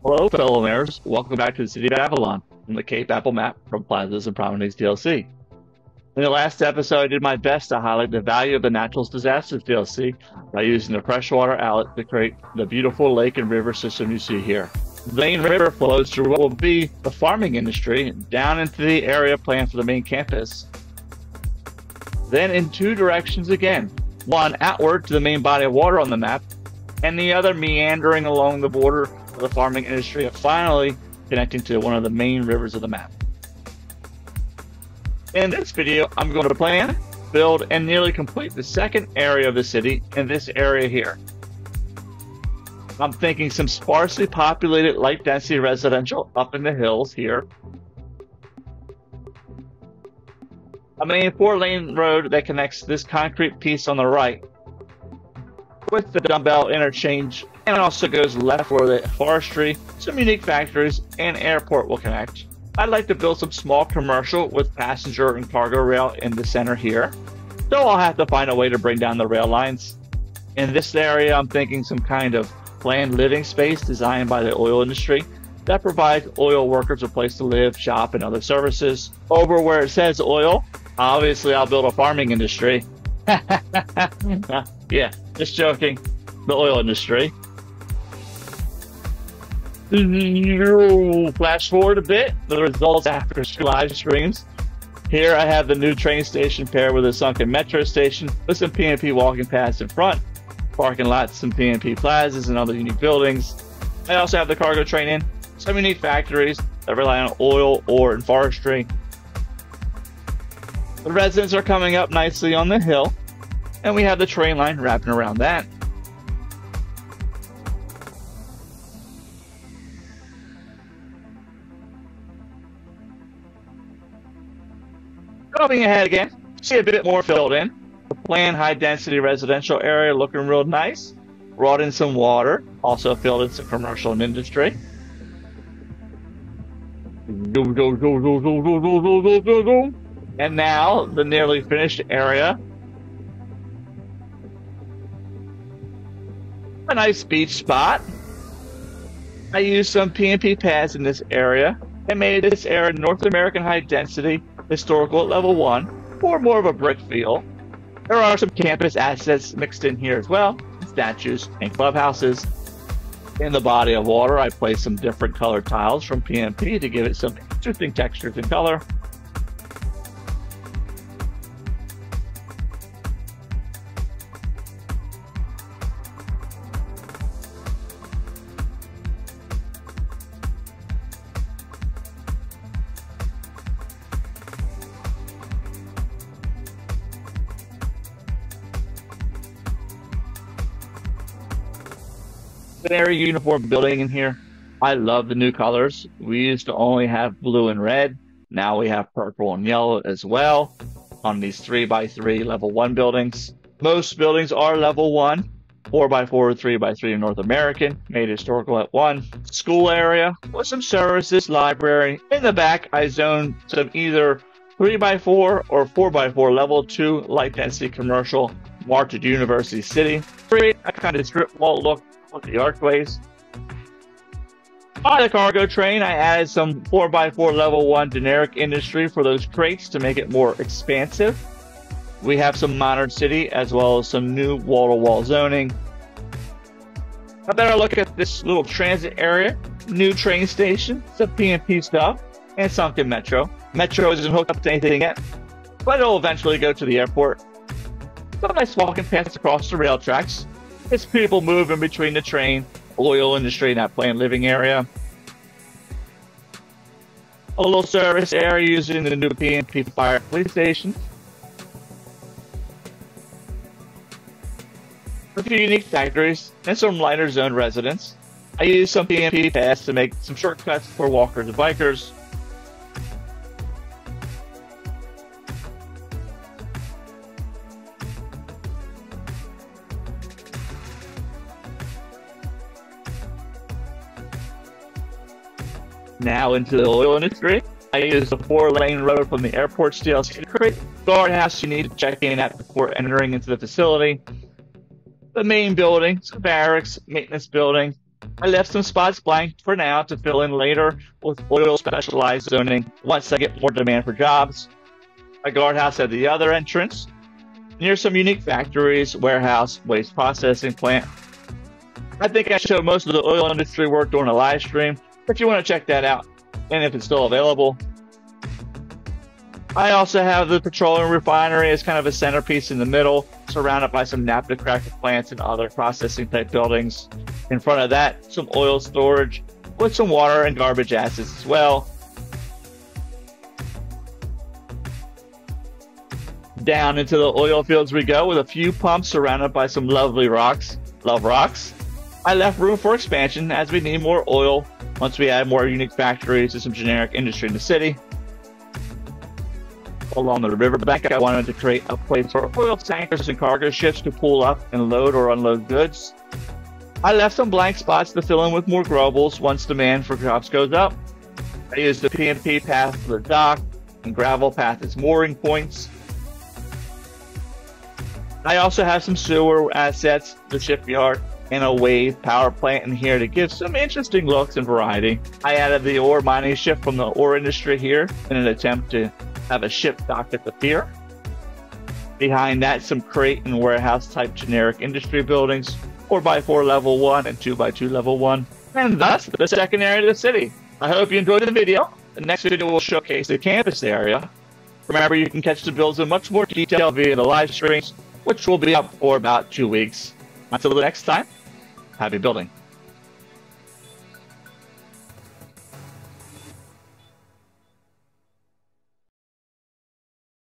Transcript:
Hello, fellow mayors. Welcome back to the city of Avalon from the Cape Apple map from Plazas and Promenades DLC. In the last episode, I did my best to highlight the value of the Natural Disasters DLC by using the freshwater outlet to create the beautiful lake and river system you see here. The main river flows through what will be the farming industry down into the area planned for the main campus. Then in two directions again, one outward to the main body of water on the map, and the other meandering along the border of the farming industry, and finally connecting to one of the main rivers of the map. In this video, I'm going to plan, build, and nearly complete the second area of the city in this area here. I'm thinking some sparsely populated light density residential up in the hills here. A main 4-lane road that connects this concrete piece on the right with the dumbbell interchange, and also goes left where the forestry, some unique factories, and airport will connect. I'd like to build some small commercial with passenger and cargo rail in the center here, so I'll have to find a way to bring down the rail lines. In this area, I'm thinking some kind of planned living space designed by the oil industry that provides oil workers a place to live, shop, and other services. Over where it says oil, obviously I'll build a farming industry. Yeah, just joking. The oil industry. Flash forward a bit, the results after live streams. Here I have the new train station paired with a sunken metro station with some PNP walking paths in front, parking lots, some PNP plazas, and other unique buildings. I also have the cargo train in, some unique factories that rely on oil, ore, and forestry. The residents are coming up nicely on the hill, and we have the train line wrapping around that. Jumping ahead again, see a bit more filled in. The planned high-density residential area looking real nice. Brought in some water, also filled in some commercial and industry. And now, the nearly finished area. A nice beach spot. I used some PNP pads in this area and made this area North American high density historical at level 1 for more of a brick feel. There are some campus assets mixed in here as well, statues and clubhouses. In the body of water, I placed some different colored tiles from PNP to give it some interesting textures and color. Very uniform building in here. I love the new colors. We used to only have blue and red. Now we have purple and yellow as well on these 3x3 level 1 buildings. Most buildings are level 1, 4x4, 3x3 North American, made historical at 1. School area with some services, library. In the back, I zoned some either 3x4 or 4x4 level 2 light density commercial marked at University City. Create a kind of strip wall look with the archways. On the cargo train, I added some 4x4 level 1 generic industry for those crates to make it more expansive. We have some modern city as well as some new wall-to-wall zoning. A better look at this little transit area, new train station, some PNP stuff, and sunken metro. Metro isn't hooked up to anything yet, but it'll eventually go to the airport. Some nice walking paths across the rail tracks. It's people moving between the train, oil industry, and that planned living area. A little service area using the new PNP fire police station. A few unique factories and some lighter zone residents. I used some PNP paths to make some shortcuts for walkers and bikers. Now into the oil industry. I used a 4-lane road from the airport's DLC to create the guardhouse you need to check in at before entering into the facility. The main building, some barracks, maintenance building, I left some spots blank for now to fill in later with oil specialized zoning once I get more demand for jobs. A guardhouse at the other entrance, near some unique factories, warehouse, waste processing plant. I think I showed most of the oil industry work during a live stream, if you want to check that out, and if it's still available. I also have the petroleum refinery as kind of a centerpiece in the middle, surrounded by some naphtha cracker plants and other processing type buildings. In front of that, some oil storage with some water and garbage assets as well. Down into the oil fields we go with a few pumps surrounded by some lovely rocks. Love rocks. I left room for expansion as we need more oil once we add more unique factories and some generic industry in the city. Along the riverbank, I wanted to create a place for oil tankers and cargo ships to pull up and load or unload goods. I left some blank spots to fill in with more grovels once demand for jobs goes up. I used the P&P path for the dock and gravel path as mooring points. I also have some sewer assets, the shipyard, and a wave power plant in here to give some interesting looks and variety. I added the ore mining ship from the ore industry here in an attempt to have a ship docked at the pier. Behind that, some crate and warehouse type generic industry buildings, 4x4 level 1 and 2x2 level 1. And that's the second area of the city. I hope you enjoyed the video. The next video will showcase the campus area. Remember, you can catch the builds in much more detail via the live streams, which will be up for about 2 weeks. Until the next time, happy building.